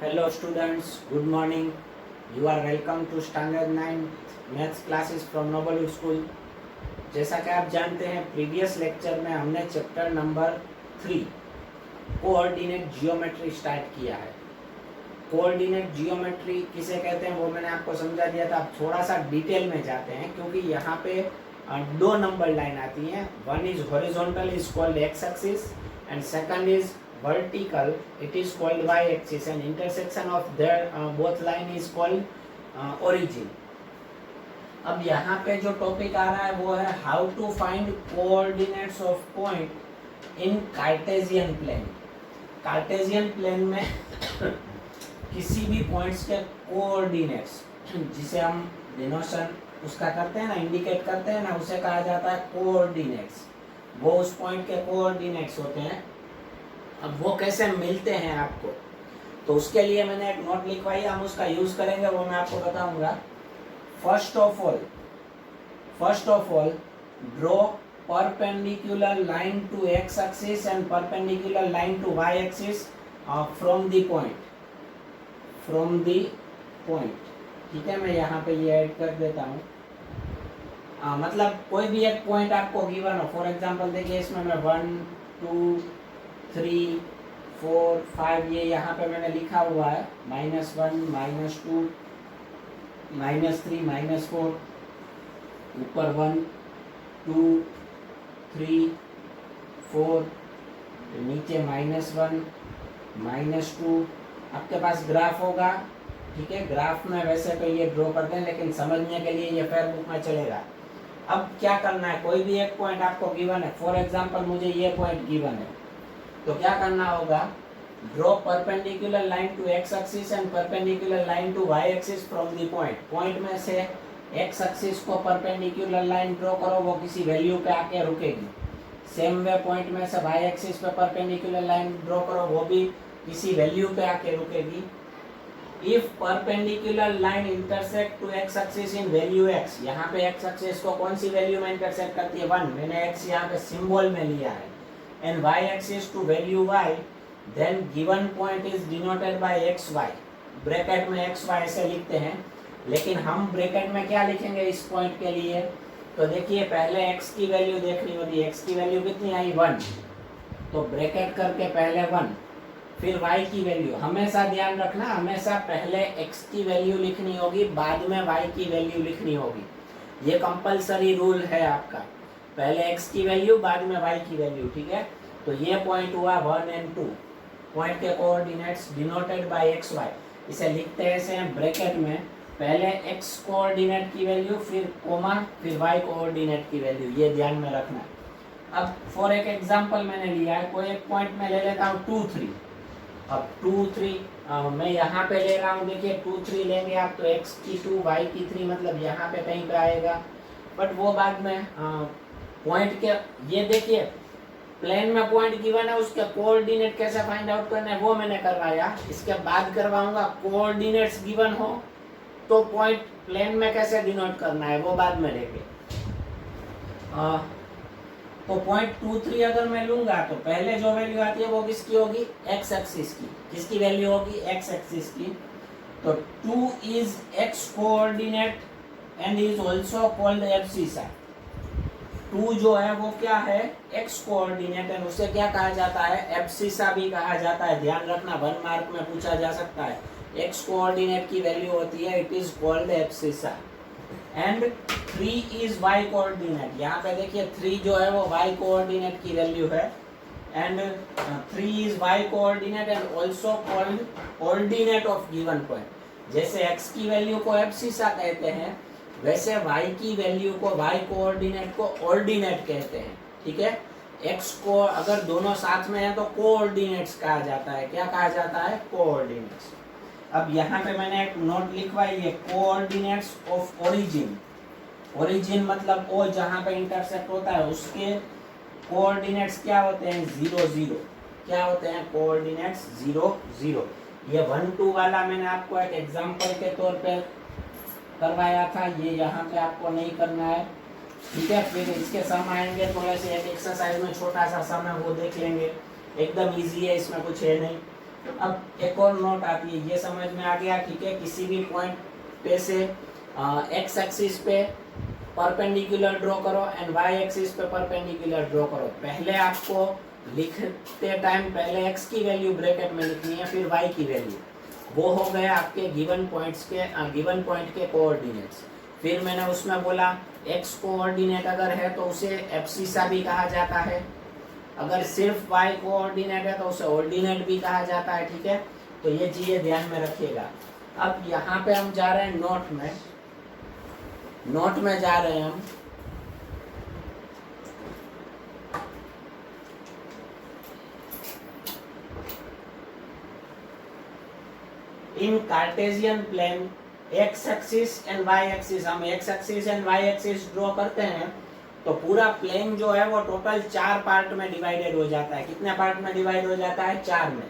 Hello students, good morning. You are welcome to standard 9 maths classes from Noblewood school. जैसा कि आप जानते हैं प्रीवियस लेक्चर में हमने chapter number 3 coordinate geometry start किया है। कोऑर्डिनेट जियोमेट्री किसे कहते हैं वो मैंने आपको समझा दिया था। अब थोड़ा सा डिटेल में जाते हैं क्योंकि यहाँ पे दो नंबर लाइन आती हैं। One is horizontal is called X axis and second is vertical, it is called y-axis, and intersection of their both line is called origin. अब यहाँ पे जो टॉपिक आ रहा है वो है how to find coordinates of point in Cartesian plane. Cartesian plane में किसी भी पॉइंट्स के कोऑर्डिनेट्स जिसे हम डिनोशन उसका करते हैं ना, इंडिकेट करते हैं ना, उसे कहा जाता है कोऑर्डिनेट्स। वो उस पॉइंट के कोऑर्डिनेट्स होते हैं। अब वो कैसे मिलते हैं आपको, तो उसके लिए मैंने एक नोट लिखवाई, हम उसका यूज करेंगे, वो मैं आपको बताऊंगा। First of all draw perpendicular line to X axis and perpendicular line to Y axis from the point. ठीक है, मैं यहाँ पे ये ऐड कर देता हूँ। मतलब कोई भी एक पॉइंट आपको गिवन हो। फॉर एग्जांपल देखिए, इसमें मैं 1 2 3 4 5 ये यहाँ पे मैंने लिखा हुआ है -1 -2 -3 -4, ऊपर 1 2 3 4, नीचे -1 -2। आपके पास ग्राफ होगा, ठीक है। ग्राफ में वैसे तो ये ड्रॉ करते हैं, लेकिन समझने के लिए ये फेयर बुक में चलेगा। अब क्या करना है, कोई भी एक पॉइंट आपको गिवन है। फॉर एग्जांपल मुझे ये पॉइंट गिवन है, तो क्या करना होगा, draw perpendicular line to X axis and perpendicular line to Y axis from the point. Point में से एक्स एक्सिस को परपेंडिकुलर लाइन ड्रॉ करो, वो किसी वैल्यू पे आके रुकेगी। सेम वे पॉइंट में से वाई एक्सिस पे परपेंडिकुलर लाइन ड्रॉ करो, वो भी किसी वैल्यू पे आके रुकेगी। If perpendicular line intersect to X axis in value X, यहाँ पे एक्स एक्सिस को कौन सी वैल्यू में इंटरसेक्ट करती है, 1। मैंने एक्स यहाँ पे सिंबल में लिया है। and y-axis to value y, then given point is denoted by xy। Bracket में xy ऐसे लिखते हैं, लेकिन हम ब्रैकेट में क्या लिखेंगे इस पॉइंट के लिए, तो देखिए पहले x की वैल्यू देखनी होती है। x की वैल्यू कितनी आई, 1, तो ब्रैकेट करके पहले 1, फिर y की वैल्यू। हमेशा ध्यान रखना, हमेशा पहले x की वैल्यू लिखनी होगी, बाद में y की वैल्यू लिखनी होगी। ये कंपलसरी रूल है आपका, पहले x की वैल्यू बाद में y की वैल्यू, ठीक है। तो ये पॉइंट हुआ 1 और 2, पॉइंट के coordinates denoted by x y। इसे लिखते ऐसे हैं ब्रैकेट में, पहले x कोऑर्डिनेट की वैल्यू, फिर कोमा, फिर y कोऑर्डिनेट की वैल्यू, ये ध्यान में रखना है। अब फॉर एक एग्जांपल मैंने लिया है, कोई एक पॉइंट में ले लेता हूँ 2 3। अब 2 3 मैं यहाँ पे ले रहा हूँ, देखिए 2 3 लेंगे आप तो x की 2 y की 3, मतलब यहाँ पे कहीं पे आएगा, बट वो बाद में पॉइंट के, ये देखिए प्लेन में पॉइंट गिवन है, उसके कोऑर्डिनेट कैसे फाइंड आउट करना है वो मैंने करवाया। इसके बाद करवाऊंगा कोऑर्डिनेट्स गिवन हो तो पॉइंट प्लेन में कैसे डिनोट करना है वो बाद में लेंगे। तो पॉइंट 2 3 अगर मैं लूंगा तो पहले जो वैल्यू आती है वो किसकी होगी, एक्स एक्सिस की। किसकी वैल्यू होगी, एक्स एक्सिस की। तो 2 is x coordinate and is also called abscissa. 2 जो है वो क्या है, x कोऑर्डिनेट है, उसे क्या कहा जाता है, एब्सिसा भी कहा जाता है। ध्यान रखना, 1 मार्क में पूछा जा सकता है। x कोऑर्डिनेट की वैल्यू होती है, it is called abscissa. And 3 is y coordinate. यहाँ पे देखिए 3 जो है वो y कोऑर्डिनेट की वैल्यू है, and 3 is y coordinate and also called coordinate of given point. जैसे x की वैल्यू को एब्सिसा कहते हैं, वैसे y की वैल्यू को, y कोऑर्डिनेट को ऑर्डिनेट कहते हैं, ठीक है। x को अगर दोनों साथ में है तो कोऑर्डिनेट्स कहा जाता है। क्या कहा जाता है, कोऑर्डिनेट्स। अब यहाँ पे मैंने एक नोट लिखवाई है, कोऑर्डिनेट्स ऑफ ओरिजिन। ओरिजिन मतलब ओ जहाँ पे इंटरसेक्ट होता है उसके कोऑर्डिनेट्स क्या होते हैं, 0 0। क्या होते हैं कोऑर्डिनेट्स, 0 0। ये 1 2 वाला मैंने आपको एक एग्जाम्पल के तौर पे करवाया था, ये यहाँ पे आपको नहीं करना है, ठीक है। फिर इसके सम आएंगे थोड़े से, एक एक्सरसाइज में छोटा सा सम है वो देख लेंगे, एकदम इजी है, इसमें कुछ है नहीं। अब एक और नोट आती है, ये समझ में आ गया, ठीक है। किसी भी पॉइंट पे से एक्स एक्सिस पे परपेंडिकुलर ड्रॉ करो एंड वाई एक्सिस पे परपेंडिकुलर ड्रॉ करो। पहले आपको लिखते टाइम पहले एक्स की वैल्यू ब्रैकेट में लिखनी है, फिर वाई की वैल्यू। वो हो गए आपके गिवन पॉइंट्स के गिवन पॉइंट के कोऑर्डिनेट्स। फिर मैंने उसमें बोला एक्स कोऑर्डिनेट अगर है तो उसे एब्सिसा भी कहा जाता है, अगर सिर्फ वाई कोऑर्डिनेट है तो उसे ऑर्डिनेट भी कहा जाता है, ठीक है। तो ये चीजें ध्यान में रखिएगा। अब यहाँ पे हम जा रहे हैं नोट में, नोट में जा रहे हैं हम। In Cartesian plane X axis and Y axis, हम X axis and Y axis draw करते हैं तो पूरा प्लेन जो है वो टोटल 4 पार्ट में डिवाइडेड हो जाता है। कितने पार्ट में डिवाइड हो जाता है? 4 में।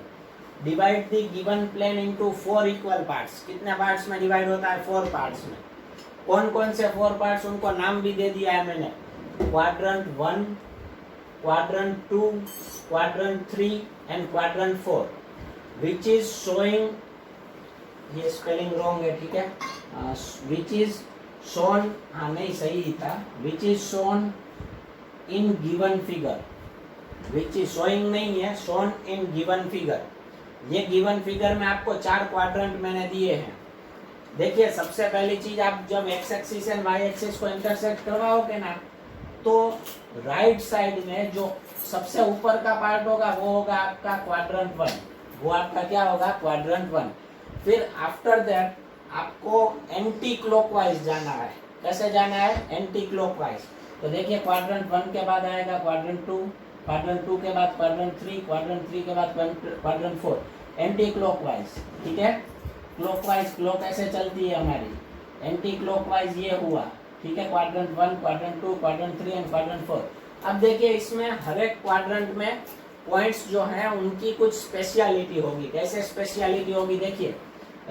Divide the given plane into 4 equal parts. कितने पार्ट्स में डिवाइड होता है? 4 पार्ट्स में। कौन कौन से 4 पार्ट्स, उनको नाम भी दे दिया है मैंने, quadrant 1, quadrant 2, quadrant 3 and quadrant 4, which is showing, ये स्पेलिंग रॉन्ग है, ठीक है, विच इज शोन, हाँ नहीं सही ही था, which is shown in given figure, which is showing नहीं है, शोन इन गिवन फिगर। ये गिवन फिगर में आपको 4 क्वाड्रेंट मैंने दिए हैं। देखिए सबसे पहली चीज, आप जब X axis and Y axis को इंटरसेक्ट करवाओगे ना, तो राइट साइड में जो सबसे ऊपर का पार्ट होगा वो होगा आपका क्वाड्रेंट 1, वो आपका क्या होगा? क्वाड्रेंट 1। फिर आफ्टर दैट आपको एंटी क्लॉकवाइज जाना है। कैसे जाना है? Anti clockwise. तो देखिए क्वाड्रेंट 1 के बाद आएगा क्वाड्रेंट 2, क्वाड्रेंट 2 के बाद क्वाड्रेंट 3, क्वाड्रेंट 3 के बाद क्वाड्रेंट 4, एंटी क्लॉकवाइज, ठीक है। क्लॉकवाइज, क्लॉक ऐसे चलती है हमारी, एंटी क्लॉकवाइज ये हुआ, ठीक है। Quadrant 1, quadrant 2, quadrant 3 and quadrant 4। अब देखिए इसमें हर एक क्वाड्रेंट में पॉइंट्स जो हैं उनकी कुछ स्पेशलिटी होगी। कैसे स्पेशलिटी होगी? देखिए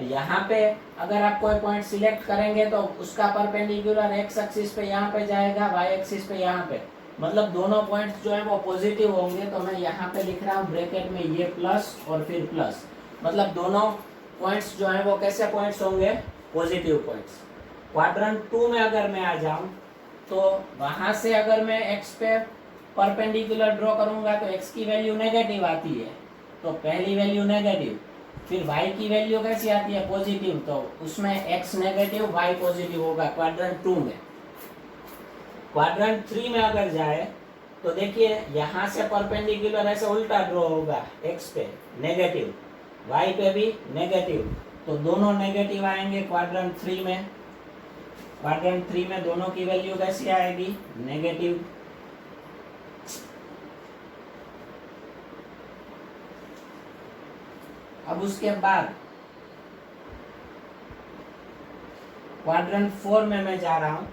यहाँ पे अगर आप कोई पॉइंट सिलेक्ट करेंगे तो उसका परपेंडिकुलर एक्स एक्सिस पे यहाँ पे जाएगा, वाई एक्सिस पे यहाँ पे, मतलब दोनों पॉइंट्स जो है वो पॉजिटिव होंगे। तो मैं यहाँ पे लिख रहा हूँ ब्रैकेट में ये प्लस और फिर प्लस, मतलब दोनों पॉइंट्स जो है वो कैसे पॉइंट्स होंगे? Positive points. क्वाड्रेंट 2 में अगर मैं आ जाऊं तो वहां से अगर मैं एक्स पे परपेंडिकुलर ड्रॉ करूंगा तो एक्स की वैल्यू नेगेटिव आती है, तो पहली वैल्यू नेगेटिव। फिर वाई की वैल्यू कैसी आती है? पॉजिटिव, तो उसमें एक्स नेगेटिव वाई पॉजिटिव होगा क्वाड्रेंट 2 में। क्वाड्रेंट 3 में अगर जाए तो देखिए यहाँ से परपेंडिकुलर ऐसे उल्टा ड्रॉ होगा, एक्स पे नेगेटिव, वाई पे भी नेगेटिव, तो दोनों नेगेटिव आएंगे क्वाड्रेंट 3 में। क्वाड्रेंट 3 में दोनों की वैल्यू कैसी आएगी? नेगेटिव। अब उसके बाद क्वाड्रेंट 4 में मैं जा रहा हूं।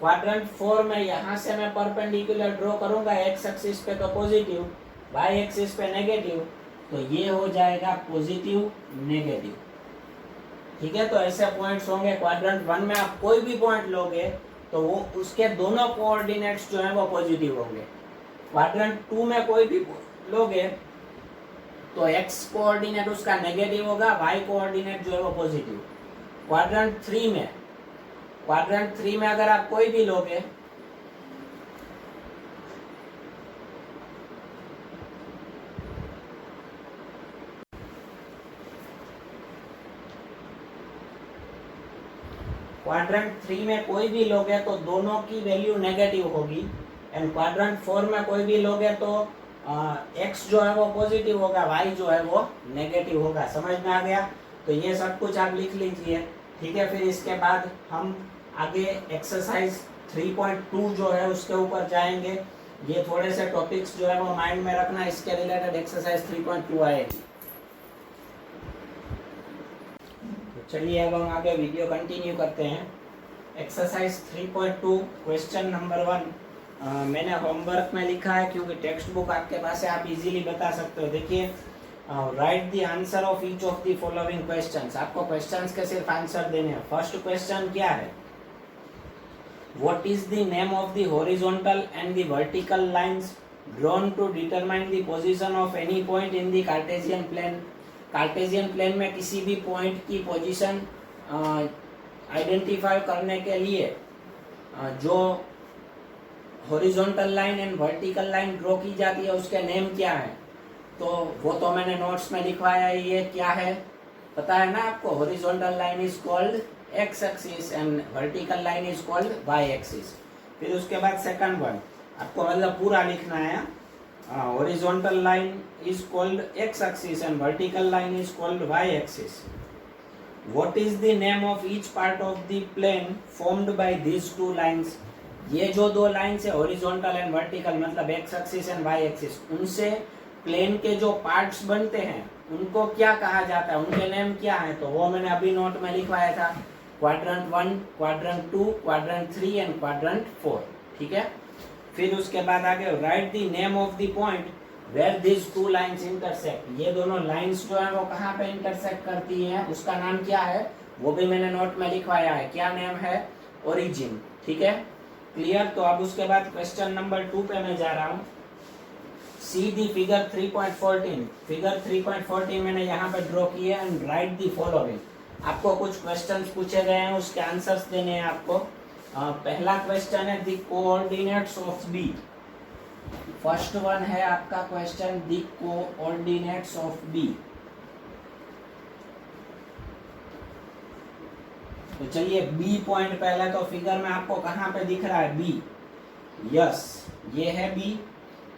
क्वाड्रेंट 4 में यहां से मैं परपेंडिकुलर ड्रॉ करूंगा, एक्स एक्सिस पे तो पॉजिटिव, वाई एक्सिस पे नेगेटिव, तो ये हो जाएगा पॉजिटिव नेगेटिव, ठीक है। तो ऐसे पॉइंट्स होंगे। क्वाड्रेंट 1 में आप कोई भी पॉइंट लोगे तो वो उसके दोनों कोऑर्डिनेट्स जो है वो पॉजिटिव होंगे। क्वाड्रेंट 2 में कोई भी लोगे तो एक्स कोऑर्डिनेट उसका नेगेटिव होगा, वाई कोऑर्डिनेट जो है वो पॉजिटिव। क्वाड्रेंट 3 में अगर आप कोई भी लोगे क्वाड्रेंट 3 में कोई भी लोगे तो दोनों की वैल्यू नेगेटिव होगी। एंड क्वाड्रेंट 4 में कोई भी लोगे तो एक्स जो है वो पॉजिटिव होगा, वाई जो है वो नेगेटिव होगा। समझ में आ गया? तो ये सब कुछ आप लिख लीजिए, ठीक है। फिर इसके बाद हम आगे एक्सरसाइज 3.2 जो है उसके ऊपर जाएंगे। ये थोड़े से टॉपिक्स जो है वो माइंड में रखना, इसके रिलेटेड एक्सरसाइज 3.2 आएगी। चलिए अब हम आगे वीडियो कंटिन्यू करते हैं। एक्सरसाइज 3.2 क्वेश्चन नंबर 1 मैंने होमवर्क में लिखा है क्योंकि टेक्स्ट बुक आपके पास है, आप इजीली बता सकते हो। देखिए write the answer of each of the following questions. आपको क्वेश्चंस के सिर्फ आंसर देने हैं। फर्स्ट क्वेश्चन क्या है? What is the name of the horizontal and the vertical lines drawn to determine the position of any point in the Cartesian plane? Cartesian plane में किसी भी पॉइंट की पोजीशन आइडेंटिफाई करने के लिए जो horizontal line and vertical line draw की जाती है उसके नेम क्या है, तो वो तो मैंने नोट्स में लिखवाया है। ये क्या है पता है ना आपको? Horizontal line is called X axis and vertical line is called Y axis. फिर उसके बाद सेकंड वन आपको मतलब पूरा लिखना है। Horizontal line is called X axis and vertical line is called Y axis. What is the name of each part of the plane formed by these two lines. ये जो दो लाइंस है horizontal and vertical मतलब X axis and Y axis, उनसे plane के जो parts बनते हैं उनको क्या कहा जाता है, उनके नेम क्या है, तो वो मैंने अभी नोट में लिखवाया था। Quadrant 1, quadrant 2, quadrant 3 and quadrant 4। ठीक है। फिर उसके बाद आगे write the name of the point where this two lines intersect. ये दोनों लाइंस जो है वो कहाँ पे इंटरसेक्ट करती हैं, उसका नाम क्या है, वो भी मैंने नोट में लिखवाया है। क्या नेम है? ओरिजिन। ठीक है, क्लियर। तो अब उसके बाद क्वेश्चन नंबर 2 पे मैं जा रहा हूँ। सी दी फिगर 3.14। फिगर 3.14 मैंने यहाँ पे ड्रॉ किया एंड राइट दी फॉलोइंग। आपको कुछ क्वेश्चंस पूछे गए हैं, उसके आंसर्स देने हैं आपको। पहला क्वेश्चन है the coordinates of B. First one है आपका question the coordinates of B. तो चलिए बी पॉइंट पहले तो फिगर में आपको कहाँ पे दिख रहा है? बी। यस, ये है बी।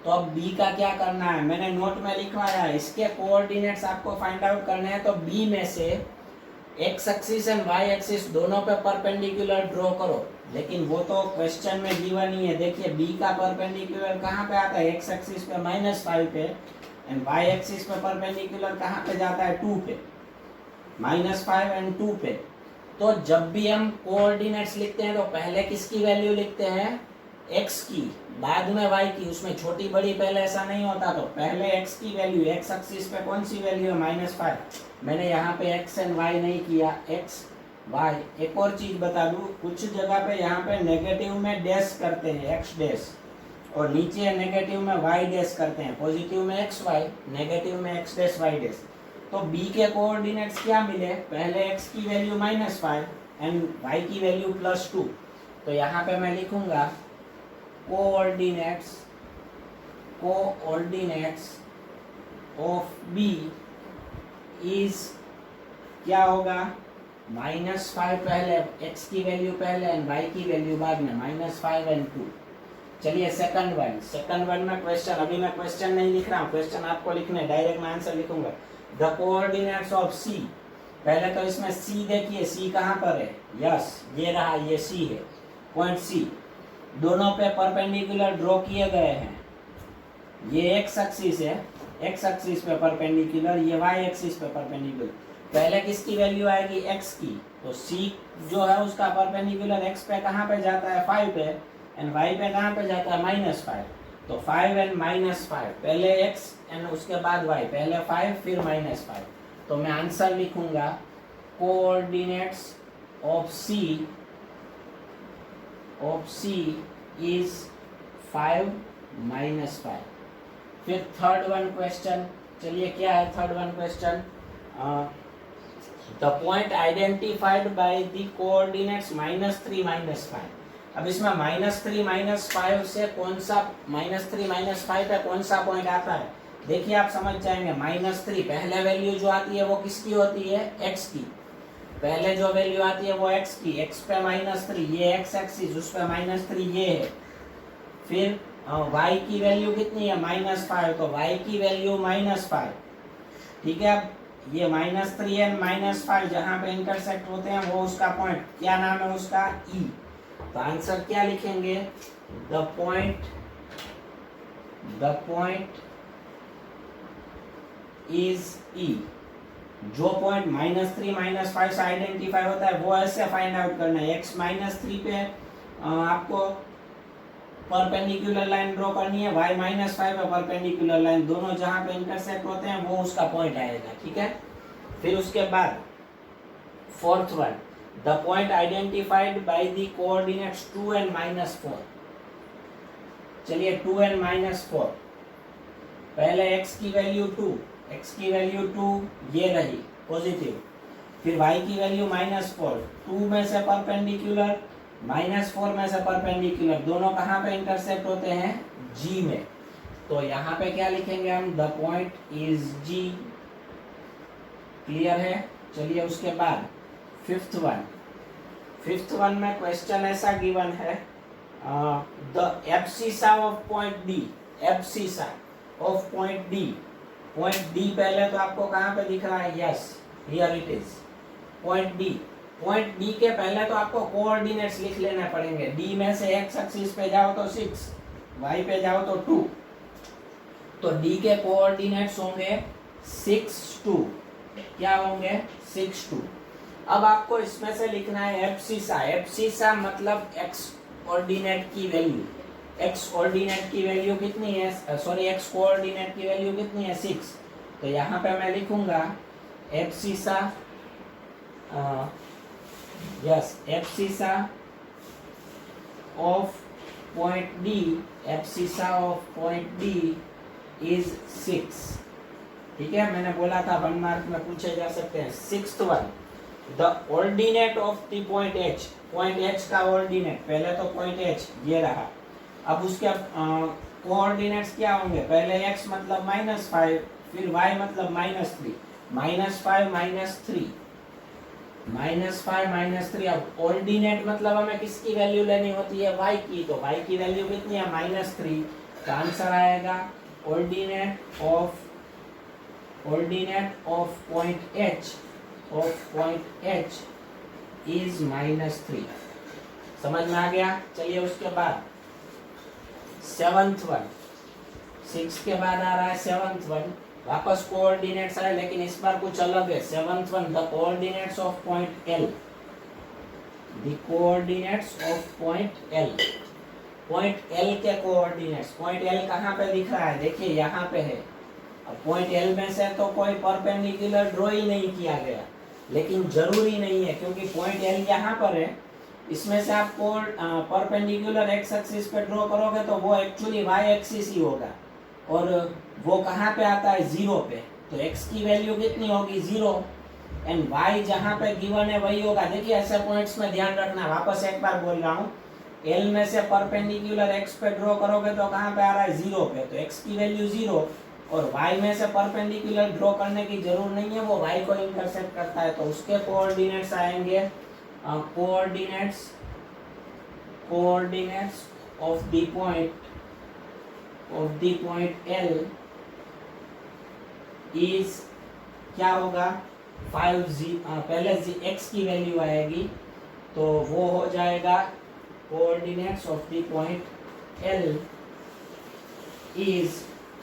तो अब बी का क्या करना है, मैंने नोट में लिखवाया है। इसके कोऑर्डिनेट्स आपको फाइंड आउट करने हैं। तो बी में से X axis and Y axis दोनों पे परपेंडिकुलर ड्रॉ करो। लेकिन वो तो क्वेश्चन में गिवन ही है। देखिए बी का परपेंडिकुलर कहाँ पे आता है? एक्स एक्सिस पे -5 पे एंड वाई एक्सिस पे परपेंडिकुलर कहाँ पे जाता है? 2 पे। -5 एंड 2 पे। तो जब भी हम कोऑर्डिनेट्स लिखते हैं तो पहले किसकी वैल्यू लिखते हैं? एक्स की, बाद में वाई की। उसमें छोटी बड़ी पहले ऐसा नहीं होता। तो पहले एक्स की वैल्यू, एक्स एक्सिस पे कौन सी वैल्यू है? -5। मैंने यहाँ पे एक्स एंड वाई नहीं किया, एक्स वाई। एक और चीज बता दूं, कुछ जगह पे यहाँ पे नेगेटिव में डैश करते हैं, एक्स डैश, और नीचे नेगेटिव में वाई डैश करते हैं। पॉजिटिव में एक्स वाई, नेगेटिव में एक्स डैश वाई डैश। तो बी के कोऑर्डिनेट्स क्या मिले? पहले एक्स की वैल्यू -5 एंड वाई की वैल्यू +2। तो यहाँ पे मैं लिखूंगा कोऑर्डिनेट्स ऑफ बी इज क्या होगा? -5 पहले, x की वैल्यू पहले एंड y की वैल्यू बाद में, -5 एंड 2। चलिए सेकंड वन में क्वेश्चन, अभी मैं क्वेश्चन नहीं लिख रहा हूँ, क्वेश्चन आपको लिखने, डायरेक्ट मैं आंसर लिखूंगा। The coordinates of c। पहले तो इसमें c देखिए, c कहाँ पर है? यस, ये रहा, ये c है, पॉइंट c। दोनों पे परपेंडिकुलर ड्रॉ किए गए हैं। ये x एक्सिस है, x एक्सिस पे परपेंडिकुलर, ये y एक्सिस पे परपेंडिकुलर। पहले किसकी वैल्यू आएगी? x की। तो c जो है उसका परपेंडिकुलर x पे कहाँ पे जाता है? 5 पे, एंड y पे कहाँ पे जाता है? -5। तो 5 एंड -5, पहले x एंड उसके बाद y, पहले 5 फिर -5। तो मैं आंसर लिखूंगा कोऑर्डिनेट्स ऑफ C is 5 -5। फिर थर्ड वन क्वेश्चन, चलिए क्या है third one question? The point identified by the coordinates -3 -5। अब इसमें -3 -5 से कौन सा, -3 -5 पे कौन सा पॉइंट आता है? देखिए आप समझ जाएंगे। -3 पहले वैल्यू जो आती है वो किसकी होती है? x की। पहले जो वैल्यू आती है वो x की, x पे -3, ये x एक्सिस, उस पे -3 ये है। फिर y की वैल्यू कितनी है? -5, तो y की वैल्यू -5। ठीक है। अब ये -3 एंड -5 जहाँ पे इंटरसेक्ट होते हैं वो उसका पॉइंट, क्या नाम है उसका? E। तो आंसर क्या लिखेंगे? The point is E। जो पॉइंट -3 -5 से आइडेंटिफाई होता है वो ऐसे फाइंड आउट करना है। x -3 पे आपको परपेंडिकुलर लाइन ड्रॉ करनी है, y -5 पे परपेंडिकुलर लाइन, दोनों जहां पे इंटरसेक्ट होते हैं वो उसका पॉइंट आएगा। ठीक है। फिर उसके बाद fourth one, the point identified by the coordinates 2 and -4। चलिए 2 एंड -4, पहले x की वैल्यू 2 x की वैल्यू 2 ये रही पॉजिटिव, फिर y की वैल्यू -4, 2 में से परपेंडिकुलर, -4 में से परपेंडिकुलर, दोनों कहाँ पे इंटरसेक्ट होते हैं? G में। तो यहाँ पे क्या लिखेंगे हम? The point is G। Clear है? चलिए उसके बाद फिफ्थ वन में क्वेश्चन ऐसा गिवन है, the abscissa of point D, abscissa of point D. Point D पहले तो आपको कहाँ पे दिख रहा है? Yes, here it is point D. Point D के पहले तो आपको कोऑर्डिनेट्स लिख लेने पड़ेंगे। डी में से एक्स एक्सिस पे जाओ तो 6, वाई पे जाओ तो 2, तो डी के कोऑर्डिनेट्स होंगे 6 2। क्या होंगे? 6 2। अब आपको इसमें से लिखना है एब्सिसा। एब्सिसा मतलब एक्स ऑर्डिनेट की वैल्यू। एक्स ऑर्डिनेट की वैल्यू कितनी है? सॉरी, एक्स कोऑर्डिनेट की वैल्यू कितनी है? 6। तो यहाँ पे मैं लिखूंगा abscissa, yes, abscissa of point D, abscissa of point D is 6। ठीक है, मैंने बोला था 1 मार्क में पूछे जा सकते हैं। Sixth one, the ordinate of the point H. Point H का ऑर्डिनेट, पहले तो पॉइंट एच ये रहा, अब उसके कोऑर्डिनेट्स क्या होंगे? पहले x मतलब -5, फिर y मतलब -3, -5 -3, -5 -3। अब ऑर्डिनेट मतलब हमें किसकी वैल्यू लेनी होती है? y की। तो y की वैल्यू कितनी है? -3। तो आंसर आएगा ordinate of point h is -3। समझ में आ गया? चलिए उसके बाद सेवंथ वन, 6 के बाद आ रहा है सेवंथ वन। वापस कोऑर्डिनेट्स आए, लेकिन इस बार कुछ अलग है। Seventh one, the coordinates of point L, the coordinates of point L। Point L के कोऑर्डिनेट्स, पॉइंट L कहाँ पे दिख रहा है? देखिए यहाँ पे है। अब पॉइंट L में से तो कोई परपेंडिकुलर ड्रॉ ही नहीं किया गया, लेकिन जरूरी नहीं है, क्योंकि पॉइंट L यहाँ पर है। इसमें से आपको परपेंडिकुलर एक्स एक्सिस पे ड्रॉ करोगे तो वो एक्चुअली वाई एक्सिस ही होगा, और वो कहाँ पे आता है? 0 पे। तो x की वैल्यू कितनी होगी? 0, एंड y जहाँ पे गिवन है वही होगा। देखिए ऐसे पॉइंट्स में ध्यान रखना, वापस एक बार बोल रहा हूँ, L में से परपेंडिकुलर x पे ड्रॉ करोगे तो कहाँ पे आ रहा है? 0 पे। तो x की वैल्यू 0, और y में से परपेंडिकुलर ड्रॉ करने की जरूर नहीं है, वो y को इंटरसेक्ट करता है। तो उसके कोऑर्डिनेट्स आएंगे, coordinates of the point L is क्या होगा? 5 पहले x की वैल्यू आएगी, तो वो हो जाएगा coordinates of the point L is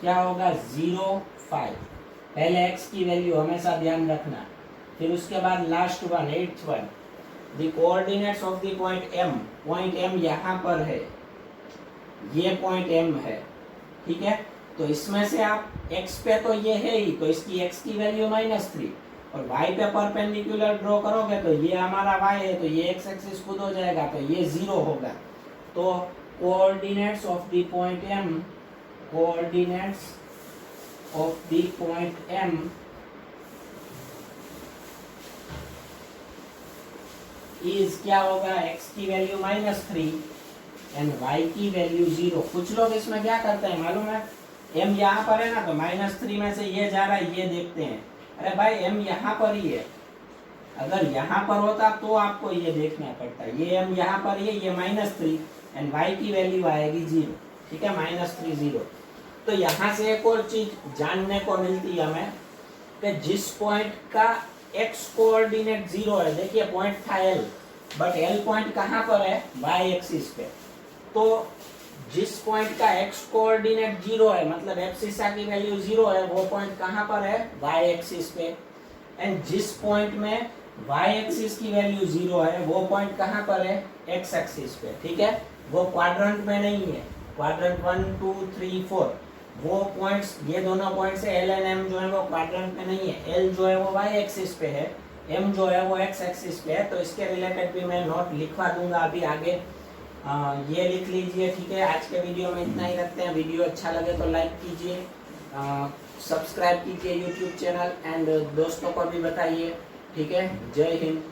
क्या होगा? 0 5। पहले x की वैल्यू हमेशा ध्यान रखना। फिर उसके बाद last one, 8th one, the coordinates of the point M। Point M यहाँ पर है, ये पॉइंट M है, ठीक है। तो इसमें से आप x पे तो ये है ही, तो इसकी x की वैल्यू -3, और y पे परपेंडिकुलर ड्रॉ करोगे तो ये हमारा y है, तो ये x एक्सिस खुद हो जाएगा, तो ये 0 होगा। तो coordinates of the point M, coordinates of the point M is क्या होगा? x की वैल्यू -3 एंड y की वैल्यू 0। कुछ लोग इसमें क्या करते हैं मालूम है? m यहाँ पर है ना, तो -3 में से ये जा रहा है, ये देखते हैं। अरे भाई m यहाँ पर ही है, अगर यहाँ पर होता तो आपको ये देखना पड़ता। ये m यहाँ पर ही है, ये -3 एंड y की वैल्यू आएगी 0, ठीक है, -3 0। तो यहाँ से एक और चीज जानने को मिलती है हमें कि जिस पॉइंट का x कोऑर्डिनेट 0 है, देखिए पॉइंट था L, बट L पॉइंट कहाँ पर है? y एक्सिस पे। तो जिस पॉइंट का x कोऑर्डिनेट 0 है, मतलब एब्सिसा की वैल्यू 0 है, वो पॉइंट कहाँ पर है? y एक्सिस पे। एंड जिस पॉइंट में y एक्सिस की वैल्यू 0 है, वो पॉइंट कहाँ पर है? x एक्सिस पे, ठीक है। वो क्वाड्रेंट में नहीं है, क्वाड्रेंट 1 2 3 4, वो पॉइंट्स, ये दोनों पॉइंट्स है L एंड M जो है वो क्वाड्रेंट में नहीं है। L जो है वो y एक्सिस पे है, M जो है वो x एक्सिस पे है। तो इसके रिलेटेड भी मैं नोट लिखवा दूंगा अभी आगे, ये लिख लीजिए, ठीक है। आज के वीडियो में इतना ही रखते हैं। वीडियो अच्छा लगे तो लाइक कीजिए, सब्सक्राइब कीजिए यूट्यूब चैनल एंड दोस्तों को भी बताइए। ठीक है, जय हिंद।